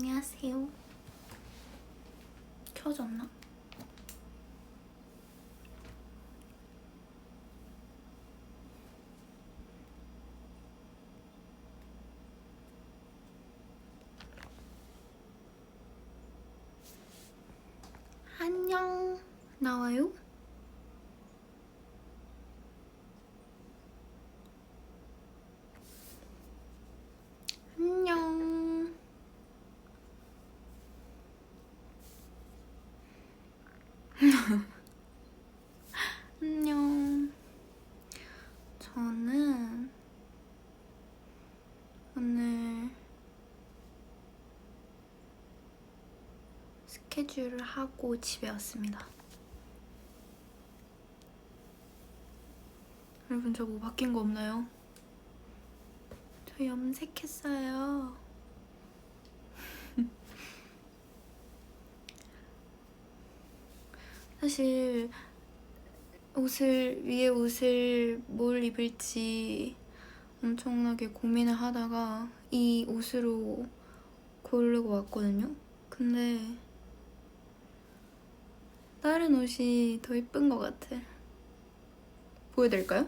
안녕하세요. 켜졌나? 안녕. 나와요? 안녕. 안녕. 저는 오늘 스케줄을 하고 집에 왔습니다. 여러분, 저 뭐 바뀐 거 없나요? 저 염색했어요. 사실 위에 옷을 뭘 입을지 엄청나게 고민을 하다가 이 옷으로 고르고 왔거든요. 근데 다른 옷이 더 예쁜 것 같아. 보여드릴까요?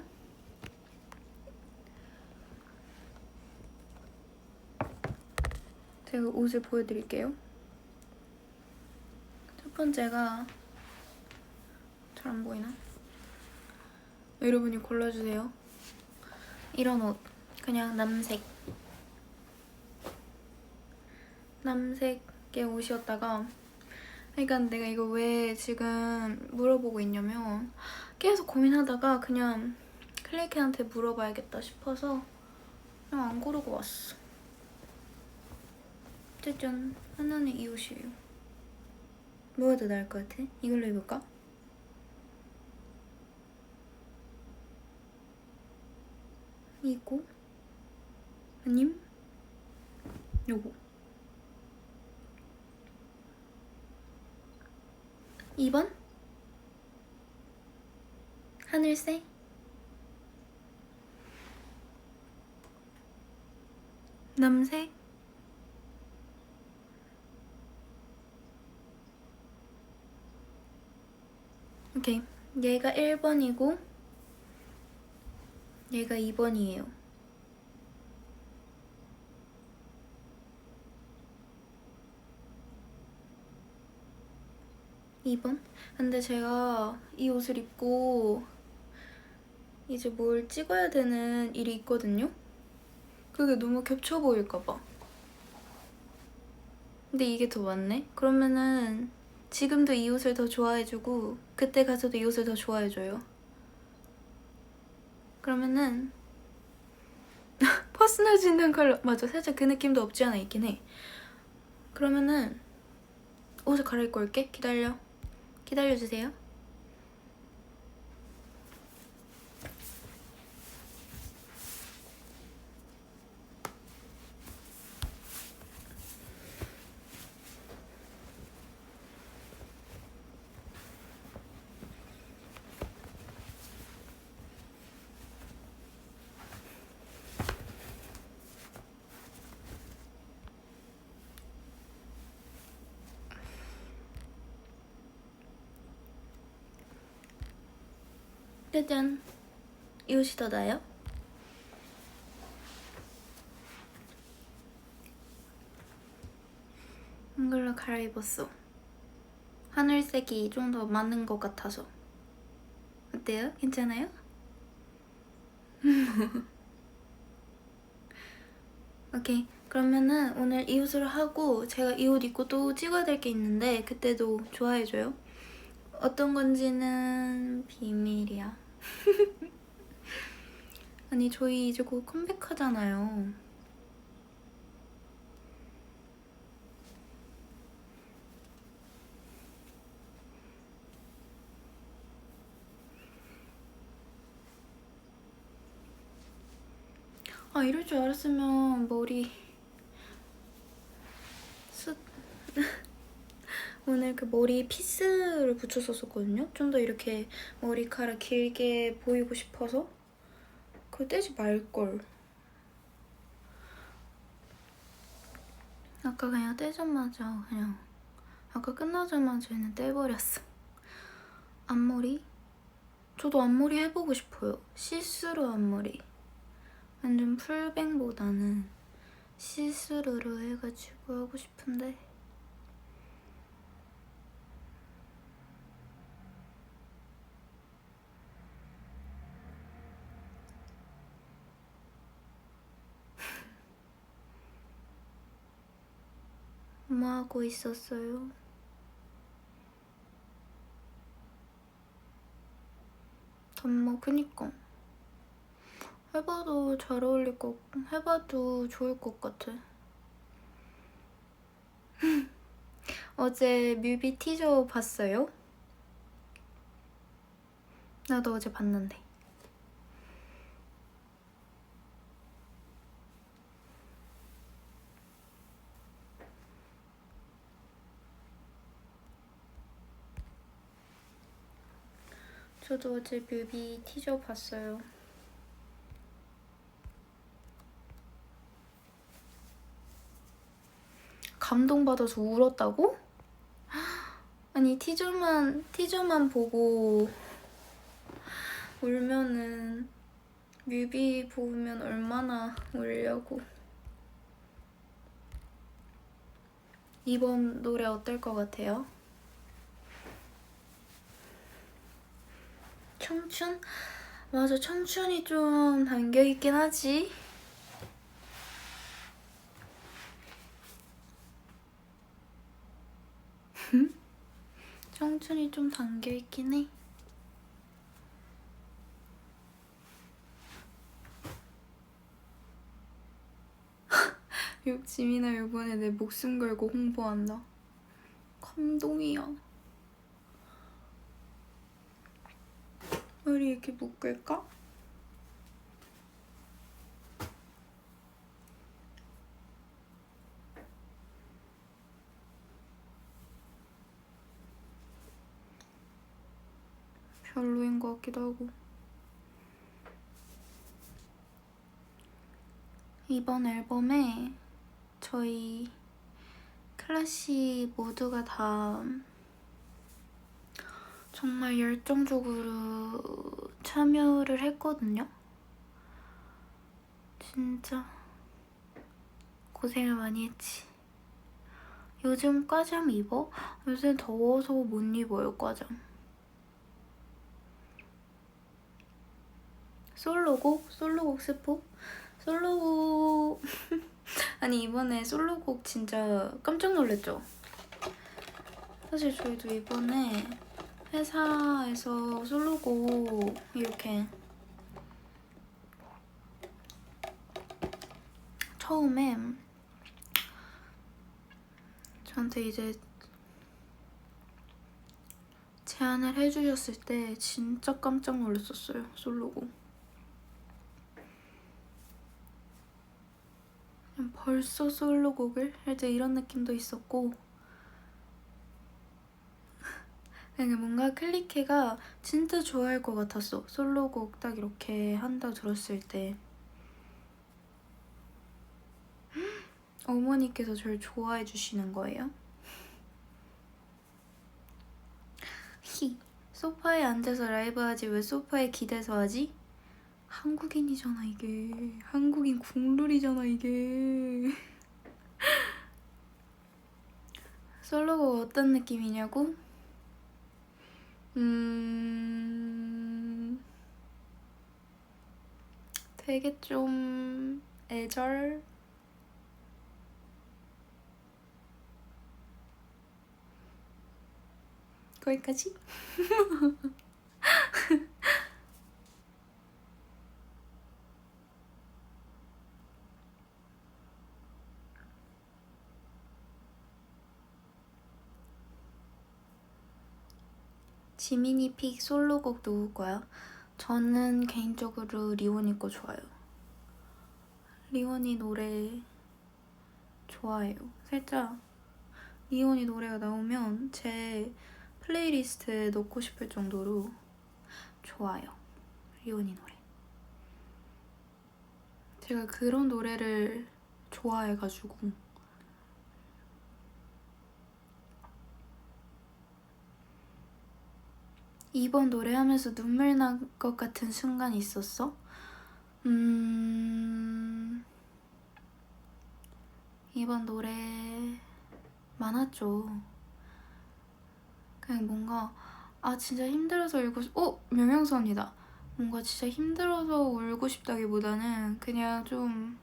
제가 옷을 보여드릴게요. 첫 번째가 잘 안 보이나? 여러분이 골라주세요. 이런 옷, 그냥 남색의 옷이었다가, 그러니까 내가 이거 왜 지금 물어보고 있냐면 계속 고민하다가 그냥 클레이한테 물어봐야겠다 싶어서 그냥 안 고르고 왔어. 짜잔, 하나는 이 옷이에요. 뭐가 더 나을 것 같아? 이걸로 입을까? 이거? 아님? 요거. 2번? 하늘색? 남색? 오케이. 얘가 1번이고 얘가 2번이에요. 근데 제가 이 옷을 입고 이제 뭘 찍어야 되는 일이 있거든요? 그게 너무 겹쳐 보일까봐. 근데 이게 더 맞네? 그러면은 지금도 이 옷을 더 좋아해주고 그때 가서도 이 옷을 더 좋아해줘요. 그러면은 퍼스널 진단 컬러, 맞아, 살짝 그 느낌도 없지 않아 있긴 해. 그러면은 옷을 갈아입고 올게. 기다려주세요. 짜잔, 이 옷이 더 나아요? 이걸로 갈아입었어. 하늘색이 좀 더 맞는 것 같아서. 어때요? 괜찮아요? 오케이. 그러면은 오늘 이 옷으로 하고 제가 이 옷 입고 또 찍어야 될 게 있는데 그때도 좋아해줘요. 어떤 건지는 비밀이야. 아니, 저희 이제 곧 컴백하잖아요. 아, 이럴 줄 알았으면 머리 오늘 그 머리 피스를 붙였었거든요. 좀 더 이렇게 머리카락 길게 보이고 싶어서. 그걸 떼지 말걸. 아까 아까 그냥 떼자마자 그냥 아까 끝나자마자 그냥 떼버렸어. 앞머리? 저도 앞머리 해보고 싶어요. 시스루 앞머리. 완전 풀뱅보다는 시스루로 해가지고 하고 싶은데 뭐 하고 있었어요? 엄마 그니까 해봐도 잘 어울릴 것 해봐도 좋을 것 같아. 어제 뮤비 티저 봤어요? 나도 어제 봤는데. 저도 어제 뮤비 티저 봤어요. 감동받아서 울었다고? 아니 티저만 보고 울면은 뮤비 보면 얼마나 울려고. 이번 노래 어떨 것 같아요? 청춘? 맞아, 청춘이 좀 담겨있긴 하지. 청춘이 좀 담겨있긴 해. 지민아 이번에 내 목숨 걸고 홍보한다. 감동이야. 머리 이렇게 묶을까? 별로인 것 같기도 하고. 이번 앨범에 저희 클래시 모두가 다 정말 열정적으로 참여를 했거든요. 진짜 고생을 많이 했지. 요즘 과잠 입어? 요새 더워서 못 입어요, 과잠. 솔로곡 스포? 솔로곡 아니 이번에 솔로곡 진짜 깜짝 놀랐죠? 사실 저희도 이번에 회사에서 솔로곡 이렇게 처음에 저한테 이제 제안을 해주셨을 때 진짜 깜짝 놀랐었어요. 솔로곡 벌써 솔로곡을? 살짝 이런 느낌도 있었고 그냥 뭔가 클리케가 진짜 좋아할 것 같았어. 솔로곡 딱 이렇게 한다 들었을 때 어머니께서 저를 좋아해 주시는 거예요. 소파에 앉아서 라이브 하지 왜 소파에 기대서 하지? 한국인이잖아 이게. 한국인 국룰이잖아 이게. 솔로곡 어떤 느낌이냐고? 되게 좀 애절? 거기까지? 지민이 픽 솔로곡 누구 거야? 저는 개인적으로 리원이 거 좋아요. 리원이 노래 좋아해요. 살짝 리원이 노래가 나오면 제 플레이리스트에 넣고 싶을 정도로 좋아요. 리원이 노래. 제가 그런 노래를 좋아해가지고 이번 노래하면서 눈물 난 것 같은 순간 있었어? 이번 노래 많았죠. 그냥 뭔가 진짜 힘들어서 명영선이다. 뭔가 진짜 힘들어서 울고 싶다기보다는 그냥 좀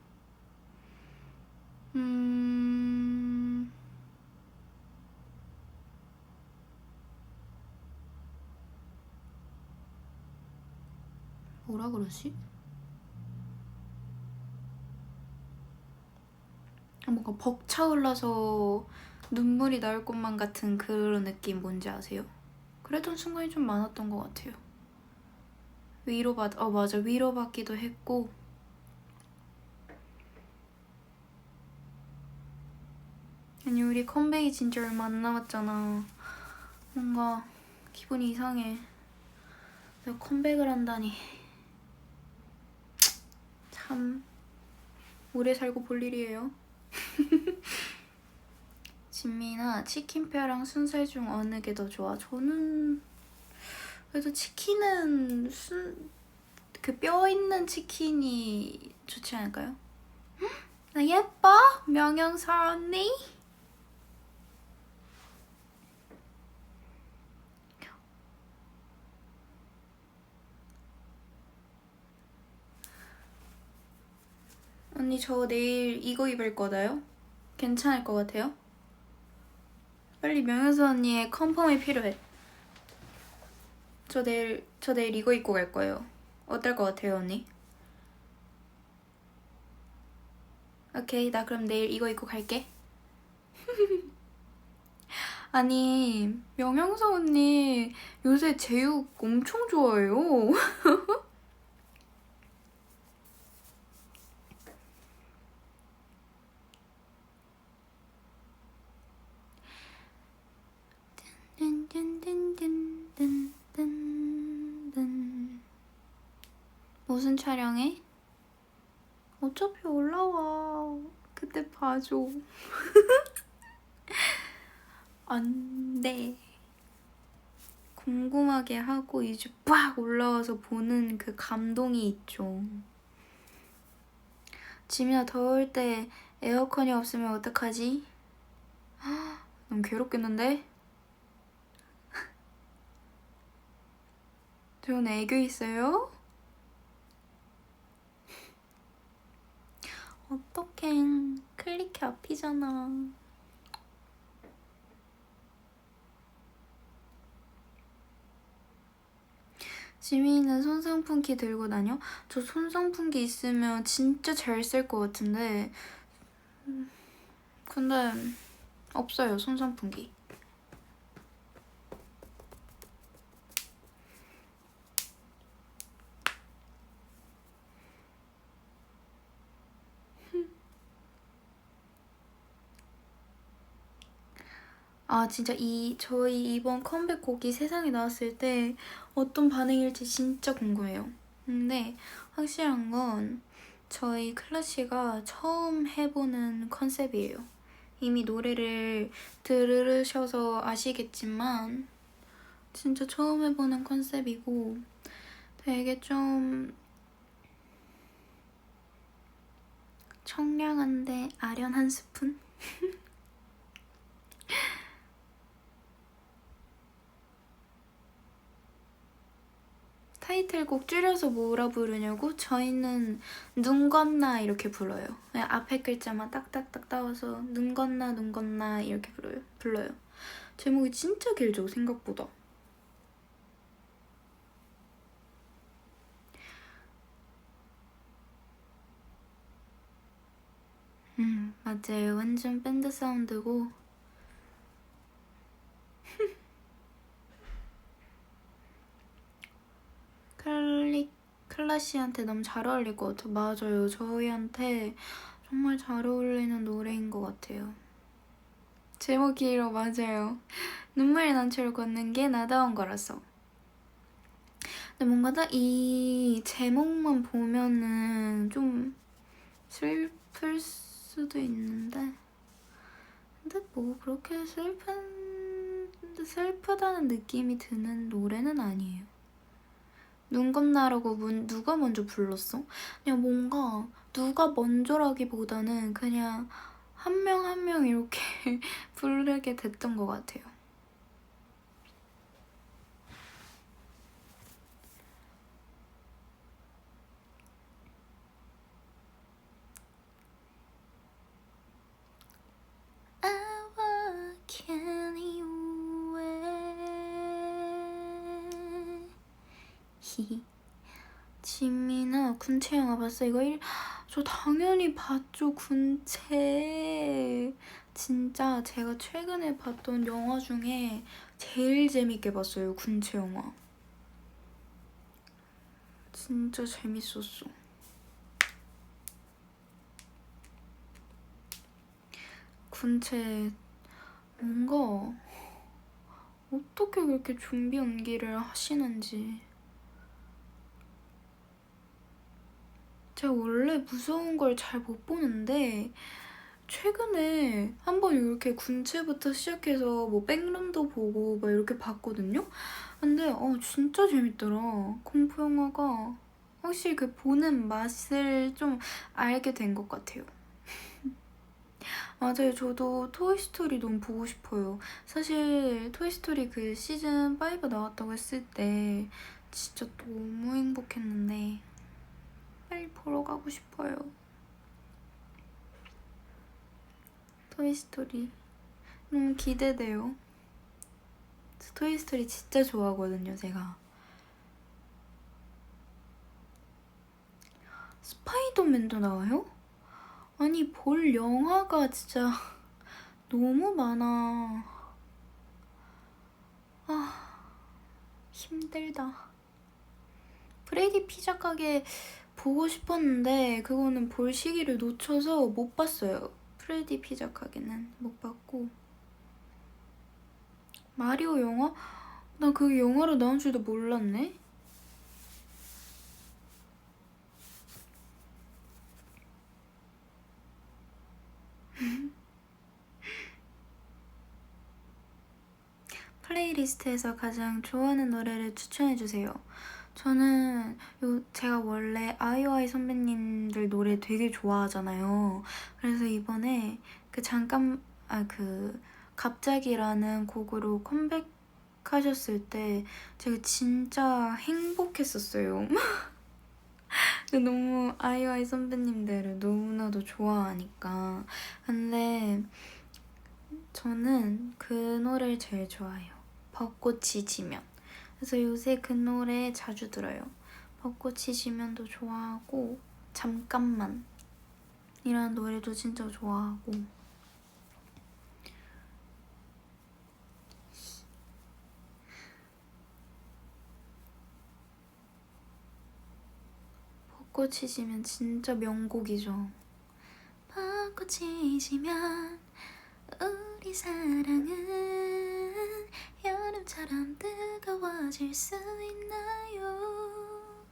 뭐라 그러지? 뭔가 벅차올라서 눈물이 나올 것만 같은 그런 느낌 뭔지 아세요? 그랬던 순간이 좀 많았던 것 같아요. 맞아, 위로받기도 했고. 아니, 우리 컴백이 진짜 얼마 안 남았잖아. 뭔가 기분이 이상해. 내가 컴백을 한다니. 참 오래 살고 볼 일이에요. 진미나 치킨뼈랑 순살 중 어느 게 더 좋아? 저는 그래도 치킨은 그 뼈 있는 치킨이 좋지 않을까요? 나 예뻐? 명영설 언니? 언니 저 내일 이거 입을 거다요? 괜찮을 것 같아요? 빨리 명현수 언니의 컨펌이 필요해. 저 내일 이거 입고 갈 거예요. 어떨 것 같아요, 언니? 오케이, 나 그럼 내일 이거 입고 갈게. 아니, 명영수 언니 요새 제육 엄청 좋아해요. 무슨 촬영해? 어차피 올라와. 그때 봐줘. 안 돼. 궁금하게 하고 이제 빡 올라와서 보는 그 감동이 있죠. 지민아, 더울 때 에어컨이 없으면 어떡하지? 너무 괴롭겠는데? 저는 애교 있어요? 어떡해. 클릭이 앞이잖아. 지민이는 손선풍기 들고 다녀? 저 손선풍기 있으면 진짜 잘 쓸 것 같은데 근데 없어요, 손선풍기. 진짜 저희 이번 컴백곡이 세상에 나왔을 때 어떤 반응일지 진짜 궁금해요. 근데 확실한 건 저희 클래시가 처음 해보는 컨셉이에요. 이미 노래를 들으셔서 아시겠지만 진짜 처음 해보는 컨셉이고 되게 좀 청량한데 아련 한 스푼? 타이틀곡 줄여서 뭐라 부르냐고? 저희는 눈 건나 이렇게 불러요. 그냥 앞에 글자만 딱딱딱 따와서 눈 건나 눈 건나 이렇게 불러요. 제목이 진짜 길죠, 생각보다. 맞아요. 완전 밴드 사운드고 클라시한테 너무 잘 어울릴 것 같아요. 맞아요. 저희한테 정말 잘 어울리는 노래인 것 같아요. 제목 길어, 맞아요. 눈물의 난초를 걷는 게 나다운 거라서. 근데 뭔가 딱 이 제목만 보면은 좀 슬플 수도 있는데 근데 뭐 그렇게 슬픈 슬프다는 느낌이 드는 노래는 아니에요. 눈 겁나라고 누가 먼저 불렀어? 그냥 뭔가 누가 먼저라기보다는 그냥 한 명 한 명 이렇게 부르게 됐던 것 같아요. 지민아 군체 영화 봤어? 저 당연히 봤죠. 군체 진짜 제가 최근에 봤던 영화 중에 제일 재밌게 봤어요. 군체 영화 진짜 재밌었어. 군체 뭔가 어떻게 그렇게 좀비 연기를 하시는지. 제가 원래 무서운 걸 잘 못 보는데 최근에 한번 이렇게 군체부터 시작해서 뭐 백룸도 보고 막 이렇게 봤거든요? 근데 진짜 재밌더라. 공포 영화가 확실히 그 보는 맛을 좀 알게 된 것 같아요. 맞아요. 저도 토이스토리 너무 보고 싶어요. 사실 토이스토리 그 시즌 5 나왔다고 했을 때 진짜 너무 행복했는데 빨리 보러 가고 싶어요. 토이스토리 너무 기대돼요. 토이스토리 진짜 좋아하거든요, 제가. 스파이더맨도 나와요? 아니, 볼 영화가 진짜 너무 많아. 힘들다. 프레디 피자 가게 보고 싶었는데 그거는 볼 시기를 놓쳐서 못 봤어요. 프레디 피자 가게는 못 봤고. 마리오 영화? 나 그게 영화로 나온 줄도 몰랐네. 플레이리스트에서 가장 좋아하는 노래를 추천해주세요. 저는 제가 원래 아이오아이 선배님들 노래 되게 좋아하잖아요. 그래서 이번에 갑자기라는 곡으로 컴백하셨을 때 제가 진짜 행복했었어요. 너무 아이오아이 선배님들을 너무나도 좋아하니까. 근데 저는 그 노래를 제일 좋아해요. 벚꽃이 지면. 그래서 요새 그 노래 자주 들어요. 벚꽃이 지면도 좋아하고 잠깐만 이라는 노래도 진짜 좋아하고. 벚꽃이 지면 진짜 명곡이죠. 벚꽃이 지면 우리 사랑은 여름처럼 뜨거워질 수 있나요?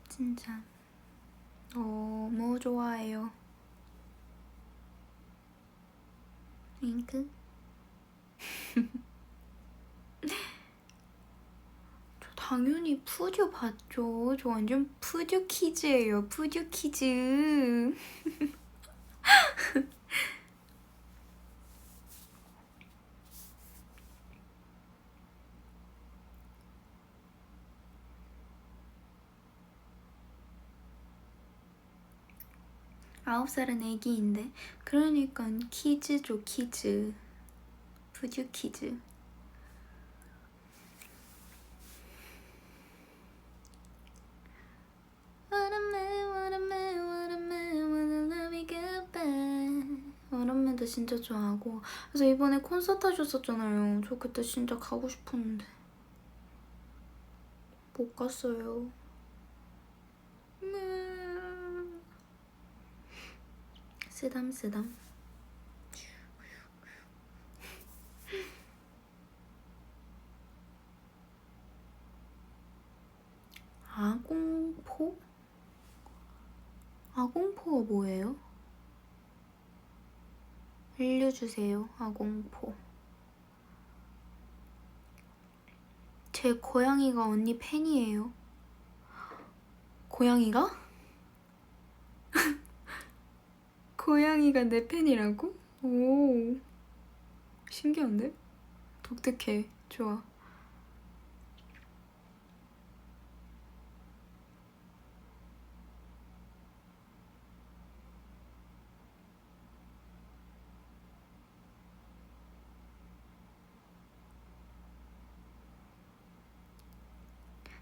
진짜 너무 좋아해요. 윙크? 저 당연히 푸듀 봤죠. 저 완전 푸듀 키즈예요. 푸듀 키즈. 9살은 애기인데. 그러니까 키즈죠, 키즈. 푸듀 키즈. 워런맨도 진짜 좋아하고. 그래서 이번에 콘서트 하셨었잖아요. 저 그때 진짜 가고 싶었는데 못 갔어요. 쓰담쓰담. 아공포? 아공포가 뭐예요? 알려주세요. 아공포. 제 고양이가 언니 팬이에요. 고양이가? 고양이가 내 팬이라고? 오, 신기한데? 독특해. 좋아.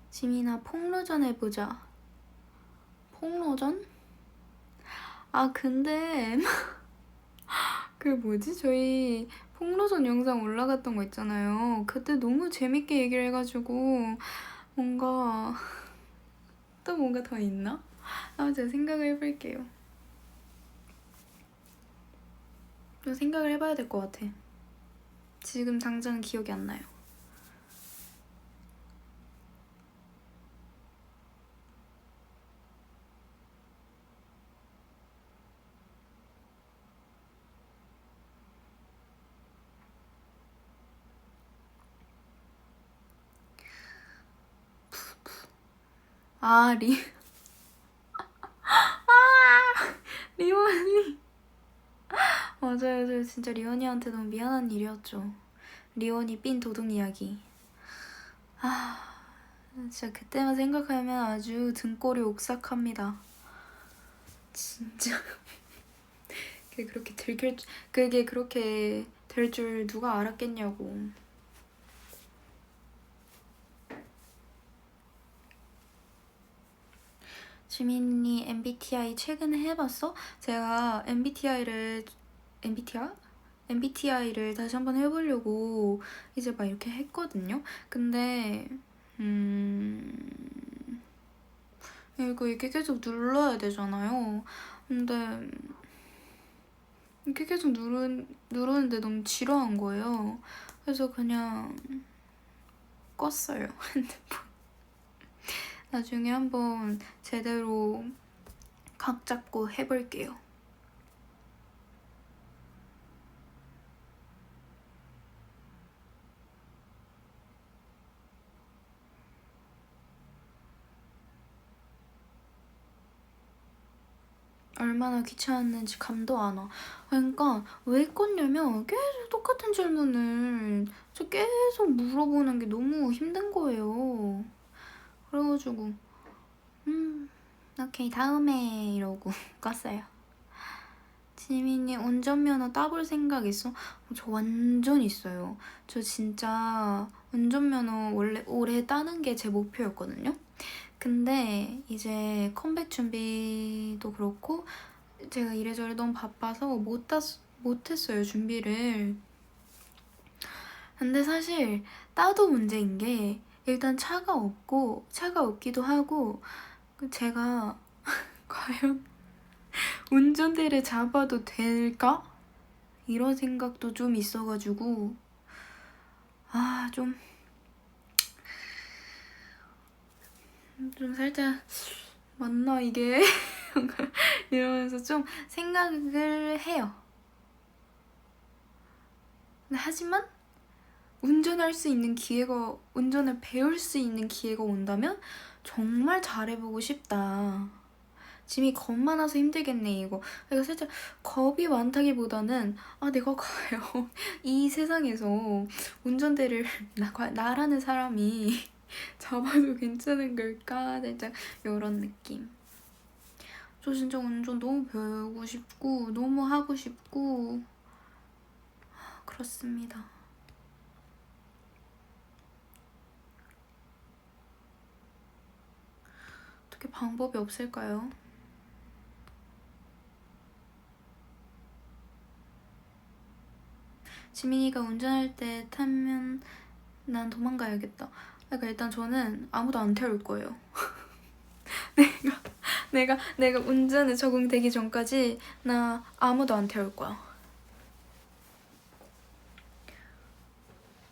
지민아, 폭로전 해보자. 폭로전? 아, 근데 그 뭐지? 저희 폭로전 영상 올라갔던 거 있잖아요. 그때 너무 재밌게 얘기를 해가지고 뭔가 또 뭔가 더 있나? 아무튼 생각을 해볼게요. 좀 생각을 해봐야 될 것 같아. 지금 당장 기억이 안 나요. 아, 리원이. 맞아요. 저 진짜 리원이한테 너무 미안한 일이었죠. 리원이 삔 도둑 이야기. 아, 진짜 그때만 생각하면 아주 등골이 오싹합니다. 진짜. 그게 그렇게 될 줄 누가 알았겠냐고. 지민이 MBTI 최근에 해봤어? 제가 MBTI를 다시 한번 해보려고 이제 막 이렇게 했거든요. 근데 이거 이렇게 계속 눌러야 되잖아요. 근데 이렇게 계속 누르는데 너무 지루한 거예요. 그래서 그냥 껐어요, 핸드폰. 나중에 한번 제대로 각 잡고 해볼게요. 얼마나 귀찮았는지 감도 안 와. 그러니까 왜 껐냐면 계속 똑같은 질문을 계속 물어보는 게 너무 힘든 거예요. 그래가지고 오케이 다음에 이러고 껐어요. 지민이 운전면허 따볼 생각 있어? 저 완전 있어요. 저 진짜 운전면허 원래 올해 따는 게 제 목표였거든요. 근데 이제 컴백 준비도 그렇고 제가 이래저래 너무 바빠서 못했어요, 준비를. 근데 사실 따도 문제인 게 일단 차가 없기도 하고 제가 과연 운전대를 잡아도 될까? 이런 생각도 좀 있어가지고 좀 살짝 맞나 이게? 이러면서 좀 생각을 해요. 근데 하지만 운전을 배울 수 있는 기회가 온다면 정말 잘해보고 싶다. 짐이 겁 많아서 힘들겠네 이거. 그러니까 살짝 겁이 많다기보다는 내가 과연 이 세상에서 운전대를 나라는 사람이 잡아도 괜찮은 걸까? 살짝 이런 느낌. 저 진짜 운전 너무 배우고 싶고 너무 하고 싶고 그렇습니다. 어떻게 방법이 없을까요? 지민이가 운전할 때 타면 난 도망가야겠다. 그러니까 일단 저는 아무도 안 태울 거예요. 내가 운전에 적응되기 전까지 나 아무도 안 태울 거야.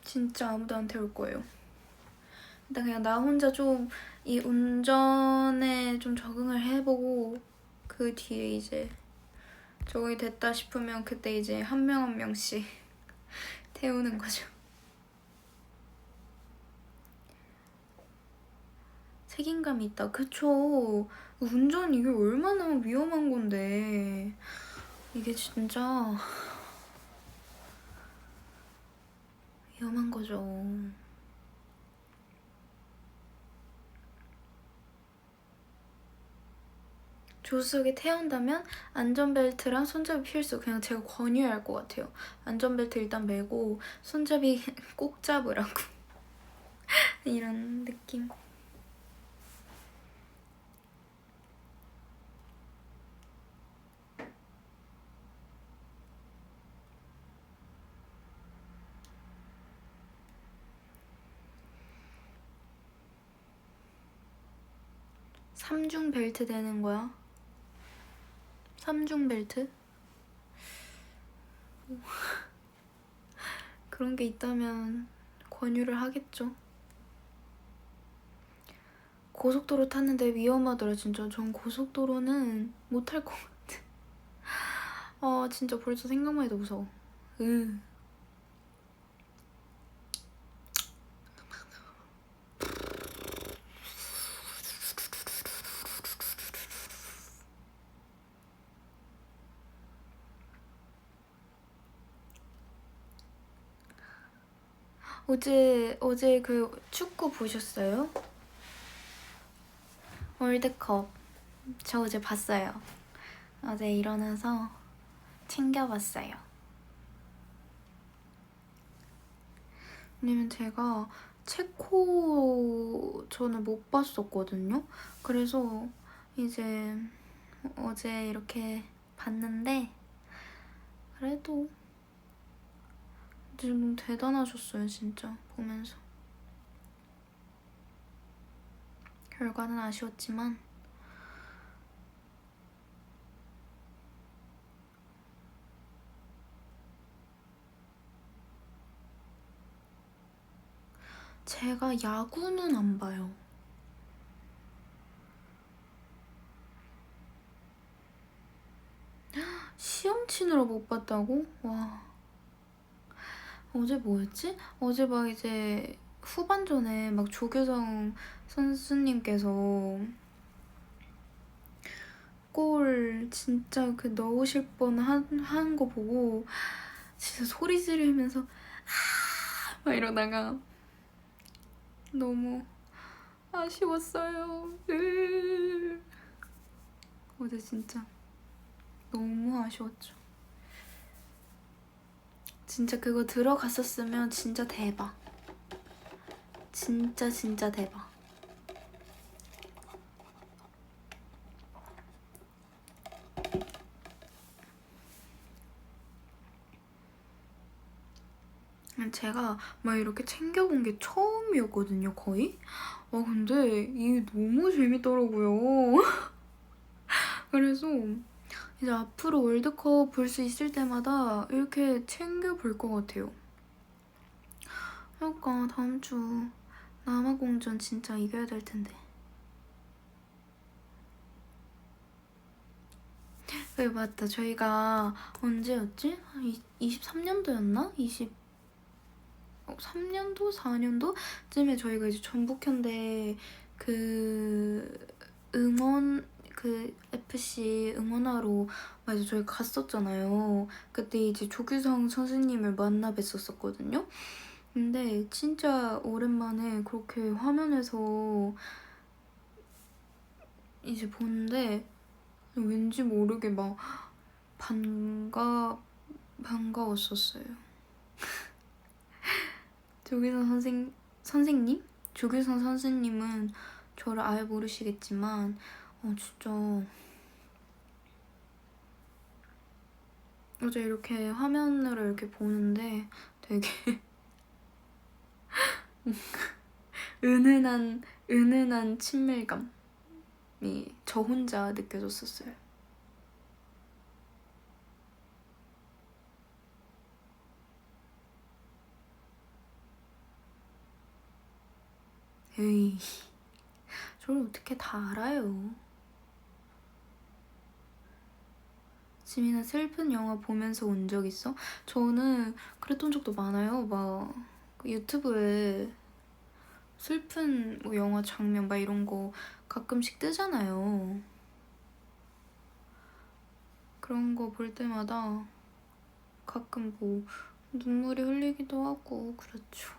진짜 아무도 안 태울 거예요. 일단 그냥 나 혼자 좀 이 운전에 좀 적응을 해보고 그 뒤에 이제 적응이 됐다 싶으면 그때 이제 한 명 한 명씩 태우는 거죠. 책임감이 있다. 그쵸. 운전 이게 얼마나 위험한 건데. 이게 진짜 위험한 거죠. 조수석에 태운다면 안전벨트랑 손잡이 필수. 그냥 제가 권유할 것 같아요. 안전벨트 일단 매고 손잡이 꼭 잡으라고. 이런 느낌. 삼중 벨트 되는 거야? 삼중 벨트? 그런 게 있다면 권유를 하겠죠. 고속도로 탔는데 위험하더라. 진짜 전 고속도로는 못 탈 것 같아. 아 진짜 벌써 생각만 해도 무서워. 어제 그 축구 보셨어요? 월드컵. 저 어제 봤어요. 어제 일어나서 챙겨봤어요. 왜냐면 제가 체코 저는 못 봤었거든요. 그래서 이제 어제 이렇게 봤는데 그래도 지금 대단하셨어요. 진짜 보면서. 결과는 아쉬웠지만 제가 야구는 안 봐요. 시험 치느라 못 봤다고? 와. 어제 뭐였지? 어제 막 이제 후반전에 막 조규성 선수님께서 골 진짜 그 넣으실 뻔한 거 보고 진짜 소리 지르면서 막 이러다가 너무 아쉬웠어요. 어제 진짜 너무 아쉬웠죠. 진짜 그거 들어갔었으면 진짜 대박. 진짜 대박. 제가 막 이렇게 챙겨본 게 처음이었거든요, 거의. 근데 이게 너무 재밌더라고요. 그래서 이제 앞으로 월드컵 볼 수 있을 때마다 이렇게 챙겨볼 것 같아요. 그러니까 다음 주 남아공전 진짜 이겨야 될 텐데. 네, 맞다. 저희가 언제였지? 23년도였나? 3년도? 4년도쯤에 저희가 이제 전북현대 그 응원 그 FC 응원하러 맞아 저희 갔었잖아요. 그때 이제 조규성 선생님을 만나 뵀었었거든요. 근데 진짜 오랜만에 그렇게 화면에서 이제 보는데 왠지 모르게 막 반가웠었어요. 조규성 선생님? 조규성 선생님은 저를 아예 모르시겠지만 진짜 어제 이렇게 화면으로 이렇게 보는데 되게 은은한 친밀감이 저 혼자 느껴졌었어요. 에이, 저를 어떻게 다 알아요. 지민아 슬픈 영화 보면서 운 적 있어? 저는 그랬던 적도 많아요. 막 유튜브에 슬픈 뭐 영화 장면 막 이런 거 가끔씩 뜨잖아요. 그런 거 볼 때마다 가끔 뭐 눈물이 흘리기도 하고 그렇죠.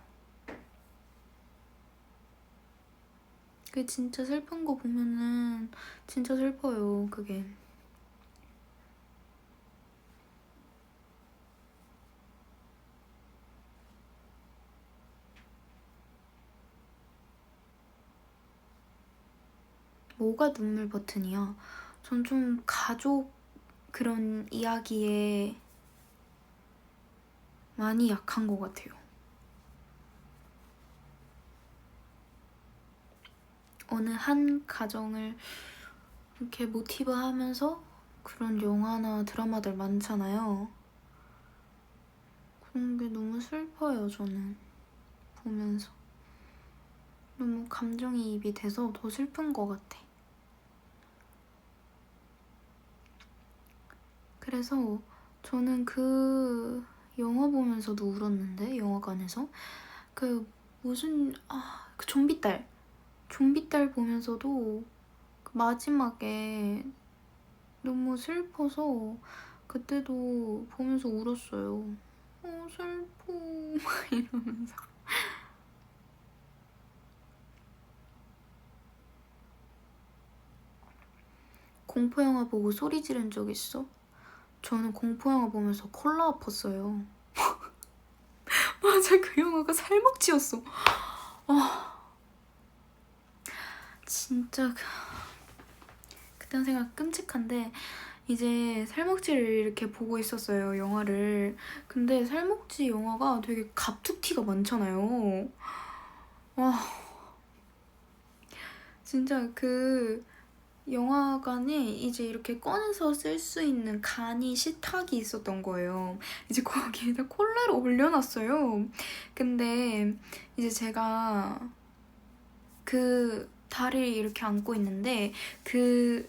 그게 진짜 슬픈 거 보면은 진짜 슬퍼요, 그게. 뭐가 눈물 버튼이야? 전 좀 가족 그런 이야기에 많이 약한 것 같아요. 어느 한 가정을 이렇게 모티브 하면서 그런 영화나 드라마들 많잖아요. 그런 게 너무 슬퍼요, 저는. 보면서. 너무 감정이입이 돼서 더 슬픈 것 같아. 그래서 저는 그 영화 보면서도 울었는데, 영화관에서. 그 무슨 그 좀비딸 보면서도 그 마지막에 너무 슬퍼서 그때도 보면서 울었어요. 슬퍼 막 이러면서. 공포영화 보고 소리 지른 적 있어? 저는 공포영화 보면서 콜라 아팠어요. 맞아, 그 영화가 살먹지였어. 진짜 그때는 생각 끔찍한데 이제 살먹지를 이렇게 보고 있었어요, 영화를. 근데 살먹지 영화가 되게 갑툭튀가 많잖아요. 와, 진짜 그 영화관에 이제 이렇게 꺼내서 쓸 수 있는 간이 식탁이 있었던 거예요. 이제 거기에다 콜라를 올려놨어요. 근데 이제 제가 그 다리를 이렇게 안고 있는데 그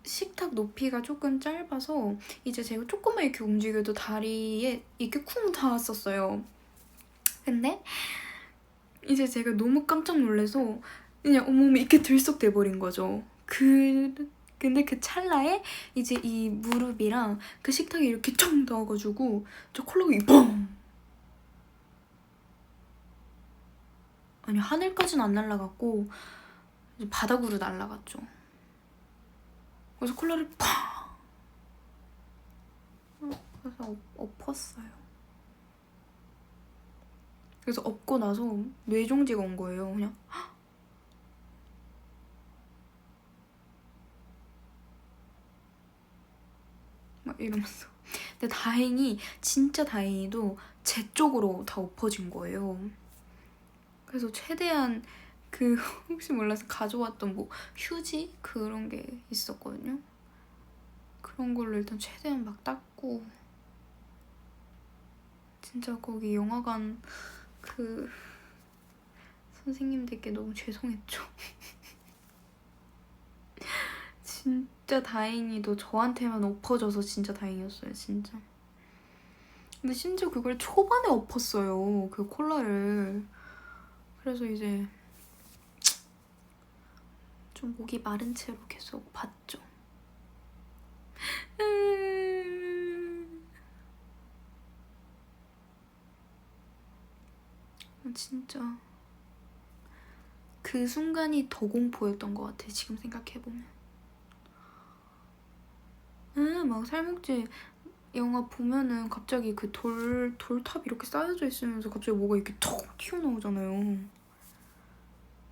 식탁 높이가 조금 짧아서 이제 제가 조금만 이렇게 움직여도 다리에 이렇게 쿵 닿았었어요. 근데 이제 제가 너무 깜짝 놀라서 그냥 온몸이 이렇게 들썩돼 버린 거죠. 근데 그 찰나에 이제 이 무릎이랑 그 식탁에 이렇게 청 넣어가지고 저 콜라가 뻥! 아니, 하늘까지는 안 날아갔고 이제 바닥으로 날아갔죠. 그래서 콜라를 팍! 그래서 엎었어요. 그래서 엎고 나서 뇌종지가 온 거예요. 그냥 막 이러면서. 근데 다행히 진짜 다행히도 제 쪽으로 다 엎어진 거예요. 그래서 최대한 그 혹시 몰라서 가져왔던 뭐 휴지 그런 게 있었거든요. 그런 걸로 일단 최대한 막 닦고. 진짜 거기 영화관 그 선생님들께 너무 죄송했죠. 진짜 다행히도 저한테만 엎어져서 진짜 다행이었어요, 진짜. 근데 심지어 그걸 초반에 엎었어요, 그 콜라를. 그래서 이제 좀 목이 마른 채로 계속 봤죠. 진짜 그 순간이 더 공포였던 것 같아, 지금 생각해보면. 막 살목지 영화 보면은 갑자기 그 돌탑 이렇게 쌓여져 있으면서 갑자기 뭐가 이렇게 턱 튀어나오잖아요.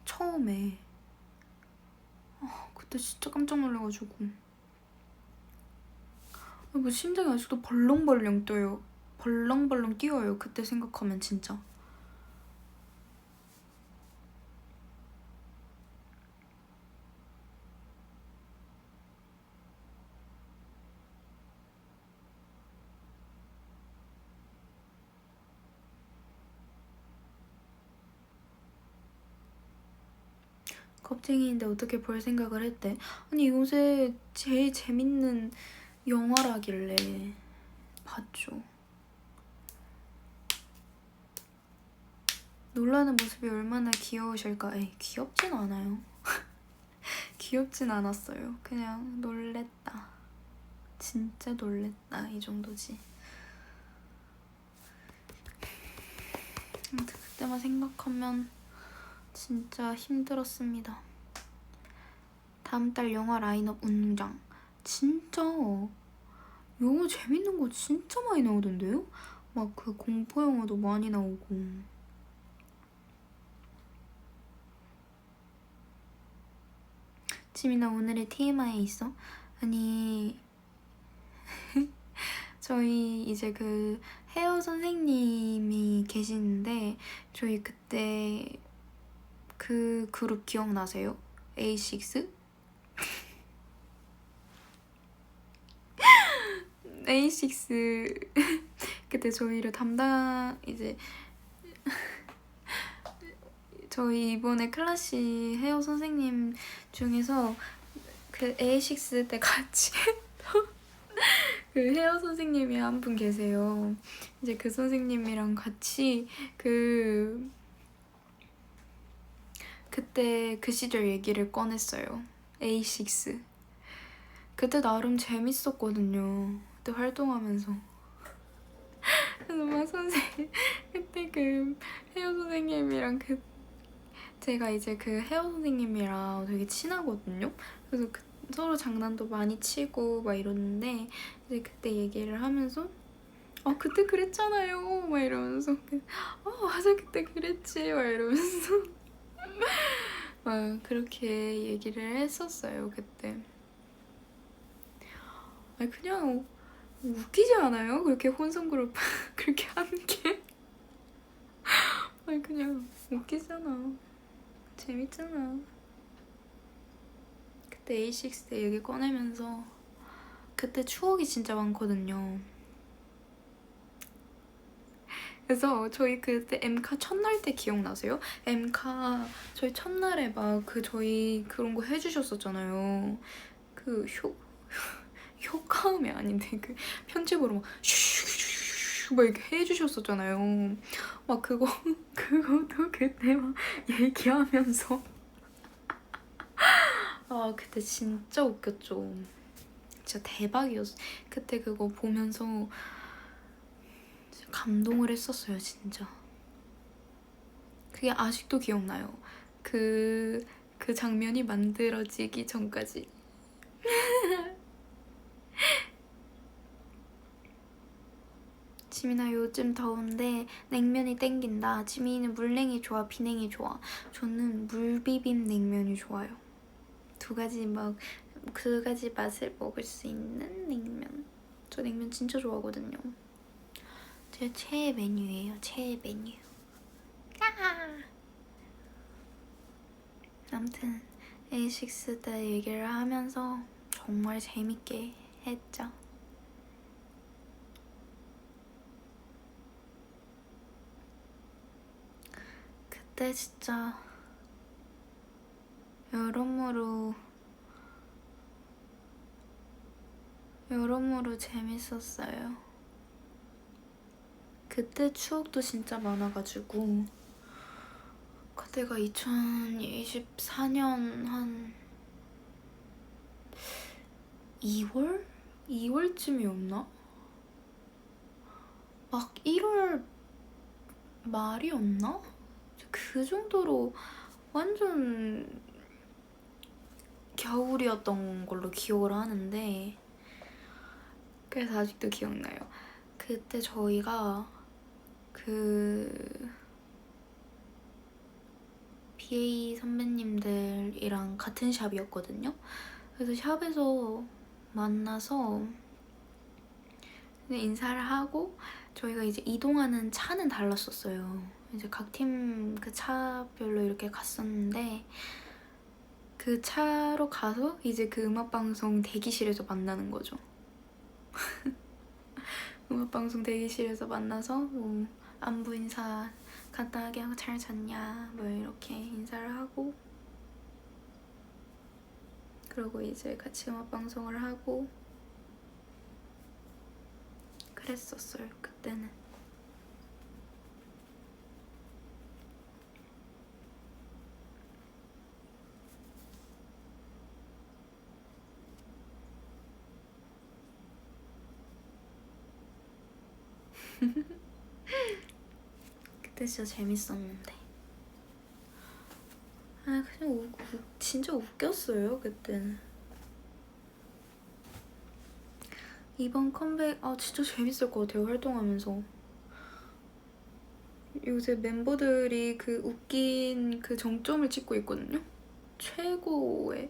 처음에. 그때 진짜 깜짝 놀라가지고. 뭐 심장이 아직도 벌렁벌렁 뛰어요. 벌렁벌렁 뛰어요, 그때 생각하면 진짜. 겁쟁이인데 어떻게 볼 생각을 했대. 아니, 요새 제일 재밌는 영화라길래 봤죠. 놀라는 모습이 얼마나 귀여우실까. 에이, 귀엽진 않아요. 귀엽진 않았어요. 그냥 놀랬다. 진짜 놀랬다. 이 정도지. 아무튼 그때만 생각하면 진짜 힘들었습니다. 다음 달 영화 라인업 운장. 진짜 영화 재밌는 거 진짜 많이 나오던데요? 막 그 공포 영화도 많이 나오고. 지민아, 오늘의 TMI 있어? 아니 저희 이제 그 헤어 선생님이 계시는데 저희 그때 그 그룹 기억나세요? A6? A6 그때 저희를 이제 저희 이번에 클래시 헤어 선생님 중에서 그 A6 때 같이 했던 그 헤어 선생님이 한 분 계세요. 이제 그 선생님이랑 같이 그때 그 시절 얘기를 꺼냈어요. A6 그때 나름 재밌었거든요. 그때 활동하면서. 그래서 막 그때 그 헤어 선생님이랑 제가 이제 그 헤어 선생님이랑 되게 친하거든요. 그래서 서로 장난도 많이 치고 막 이러는데 이제 그때 얘기를 하면서 그때 그랬잖아요 막 이러면서 맞아 그때 그랬지 막 이러면서 막 그렇게 얘기를 했었어요 그때. 아니 그냥 웃기지 않아요? 그렇게 혼성그룹 그렇게 하는 게? 아니 그냥 웃기잖아. 재밌잖아. 그때 A6 때 얘기 꺼내면서 그때 추억이 진짜 많거든요. 그래서 저희 그때 엠카 첫날 때 기억나세요? 엠카 저희 첫날에 막 저희 그런 거 해주셨었잖아요. 그 효과음이 아닌데 그 편집으로 막 슈슈슈슈 막 이렇게 해주셨었잖아요. 막 그것도 그때 막 얘기하면서 그때 진짜 웃겼죠. 진짜 대박이었어. 그때 그거 보면서 감동을 했었어요 진짜. 그게 아직도 기억나요. 그 장면이 만들어지기 전까지. 지민아, 요즘 더운데 냉면이 땡긴다. 지민이는 물냉이 좋아, 비냉이 좋아? 저는 물비빔 냉면이 좋아요. 두 가지 맛을 먹을 수 있는 냉면. 저 냉면 진짜 좋아하거든요. 제 최애 메뉴예요. 최애 메뉴. 아무튼 A6 때 얘기를 하면서 정말 재밌게 했죠. 그때 진짜 여러모로 재밌었어요. 그때 추억도 진짜 많아가지고 그때가 2024년 한 2월? 2월쯤이었나? 막 1월 말이었나? 그 정도로 완전 겨울이었던 걸로 기억을 하는데 그래서 아직도 기억나요. 그때 저희가 BA 선배님들이랑 같은 샵이었거든요. 그래서 샵에서 만나서 인사를 하고 저희가 이제 이동하는 차는 달랐었어요. 이제 각 팀 그 차별로 이렇게 갔었는데 그 차로 가서 이제 그 음악방송 대기실에서 만나는 거죠. 음악방송 대기실에서 만나서 뭐 안부 인사 간단하게 하고 잘 잤냐 뭐 이렇게 인사를 하고 그리고 이제 같이 음악방송을 하고 그랬었어요 그때는. 그때 진짜 재밌었는데. 아 그냥 진짜 웃겼어요 그때는. 이번 컴백 진짜 재밌을 것 같아요 활동하면서. 요새 멤버들이 그 웃긴 그 정점을 찍고 있거든요. 최고의.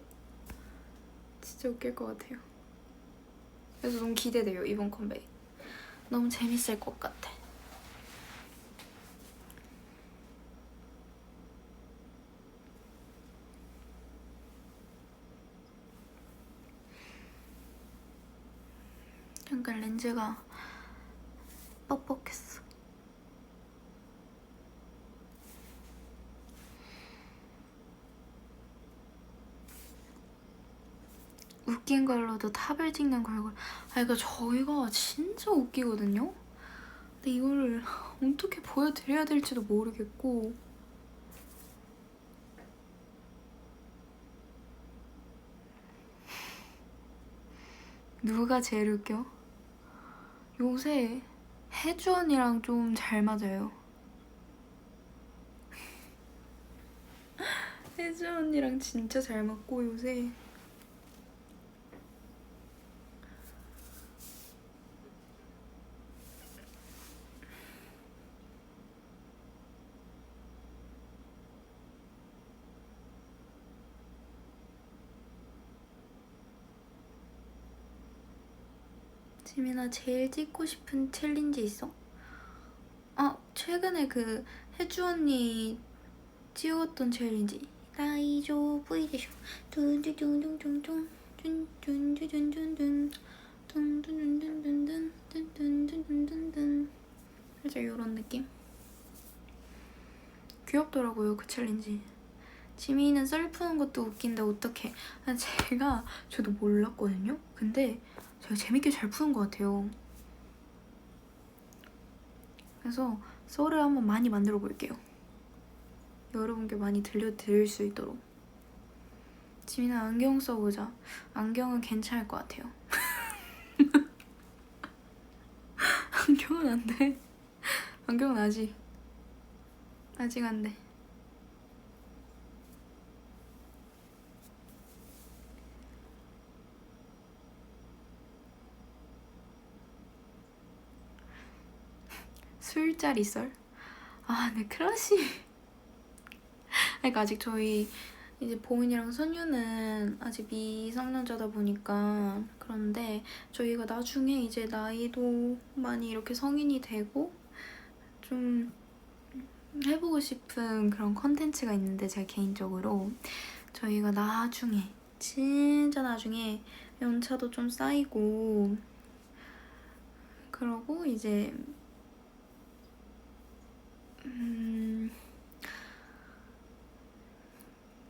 진짜 웃길 것 같아요. 그래서 너무 기대돼요 이번 컴백. 너무 재밌을 것 같아. 약간 렌즈가 뻑뻑했어. 웃긴 걸로도 탑을 찍는 걸걸. 그러니까 저희가 진짜 웃기거든요. 근데 이거를 어떻게 보여드려야 될지도 모르겠고. 누가 제일 웃겨? 요새 혜주 언니랑 좀 잘 맞아요. 혜주 언니랑 진짜 잘 맞고 요새. 지민아 제일 찍고 싶은 챌린지 있어? 최근에 그 혜주 언니 찍었던 챌린지. 나이조 브이대쇼 둔둔둔둔둔둔 둔둔둔둔둔둔 둔둔둔둔둔둔 둔둔둔둔둔둔. 살짝 이런 느낌? 귀엽더라고요 그 챌린지. 지민이는 썰 푸는 것도 웃긴데 어떡해. 저도 몰랐거든요? 근데 제가 재밌게 잘 푸는 것 같아요. 그래서 썰을 한번 많이 만들어 볼게요. 여러분께 많이 들려드릴 수 있도록. 지민아 안경 써보자. 안경은 괜찮을 것 같아요. 안경은 안 돼. 안경은 아직 안 돼. 술자리 썰? 네 클래식. 그러니까 아직 저희 이제 보은이랑 선유는 아직 미성년자다 보니까. 그런데 저희가 나중에 이제 나이도 많이 이렇게 성인이 되고 좀 해보고 싶은 그런 컨텐츠가 있는데, 제가 개인적으로 저희가 나중에 진짜 나중에 연차도 좀 쌓이고 그러고 이제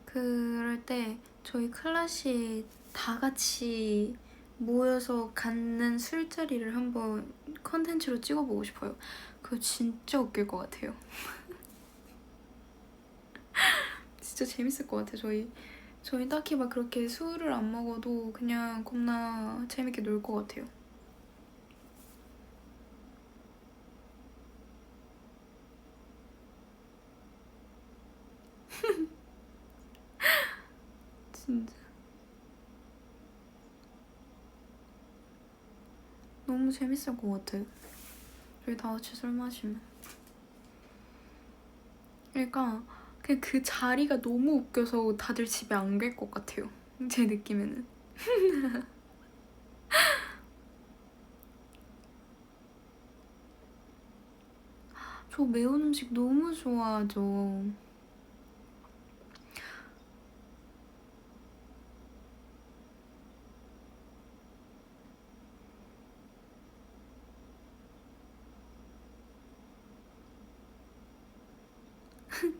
그럴 때 저희 클래식 다 같이 모여서 갖는 술자리를 한번 컨텐츠로 찍어보고 싶어요. 그거 진짜 웃길 것 같아요. 진짜 재밌을 것 같아요. 저희 딱히 막 그렇게 술을 안 먹어도 그냥 겁나 재밌게 놀 것 같아요. 진짜 너무 재밌을 것 같아요. 저희 다 같이 술 마시면. 그러니까 그냥 그 자리가 너무 웃겨서 다들 집에 안 갈 것 같아요. 제 느낌에는. 저 매운 음식 너무 좋아하죠.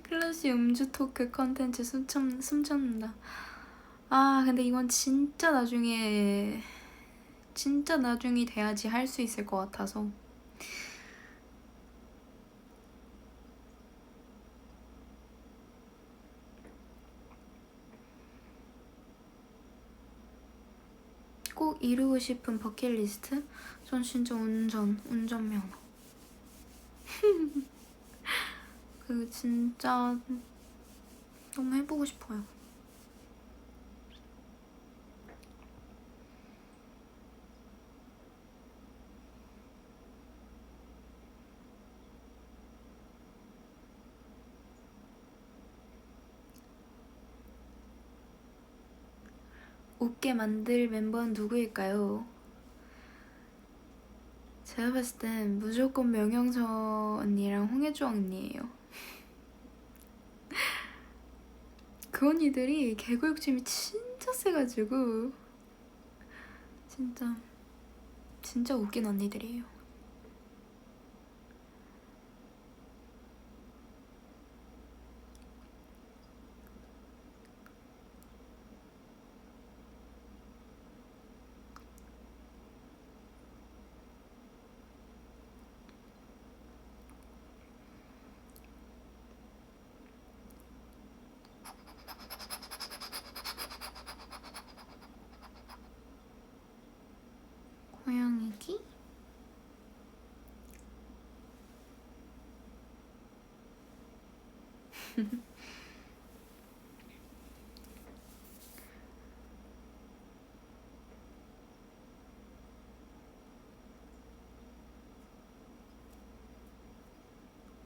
클래식 음주 토크 컨텐츠 숨참는다. 근데 이건 진짜 나중이 돼야지 할 수 있을 것 같아서. 꼭 이루고 싶은 버킷리스트? 전 진짜 운전면허. 그 진짜 너무 해보고 싶어요. 웃게 만들 멤버는 누구일까요? 제가 봤을 땐 무조건 명영서 언니랑 홍혜주 언니예요. 그 언니들이 개그 욕심이 진짜 세가지고 진짜 웃긴 언니들이에요. 고양이기?